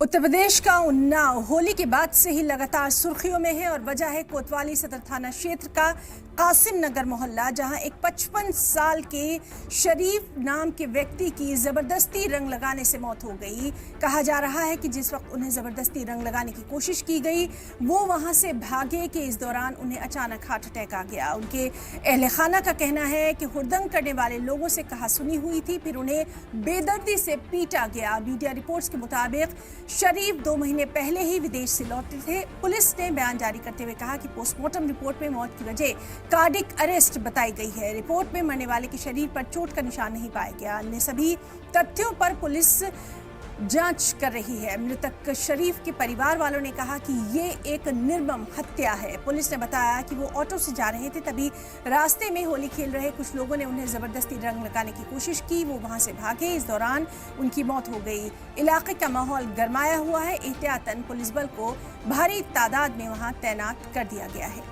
उत्तर प्रदेश का उन्नाव होली के बाद से ही लगातार सुर्खियों में है और वजह है कोतवाली सदर थाना क्षेत्र का कासिम नगर मोहल्ला, जहां एक 55 साल के शरीफ नाम के व्यक्ति की जबरदस्ती रंग लगाने से मौत हो गई। कहा जा रहा है कि जिस वक्त उन्हें जबरदस्ती रंग लगाने की कोशिश की गई वो वहां से भागे कि इस दौरान उन्हें अचानक हार्ट अटैक आ गया। उनके अहले खाना का कहना है कि हुड़दंग करने वाले लोगों से कहासुनी हुई थी, फिर उन्हें बेदर्दी से पीटा गया। मीडिया रिपोर्ट्स के मुताबिक शरीफ 2 महीने पहले ही विदेश से लौटे थे। पुलिस ने बयान जारी करते हुए कहा कि पोस्टमार्टम रिपोर्ट में मौत की वजह कार्डिक अरेस्ट बताई गई है। रिपोर्ट में मरने वाले के शरीर पर चोट का निशान नहीं पाया गया। अन्य सभी तथ्यों पर पुलिस जांच कर रही है। मृतक शरीफ के परिवार वालों ने कहा कि ये एक निर्मम हत्या है। पुलिस ने बताया कि वो ऑटो से जा रहे थे, तभी रास्ते में होली खेल रहे कुछ लोगों ने उन्हें जबरदस्ती रंग लगाने की कोशिश की। वो वहां से भागे, इस दौरान उनकी मौत हो गई। इलाके का माहौल गरमाया हुआ है। एहतियातन पुलिस बल को भारी तादाद में वहां तैनात कर दिया गया है।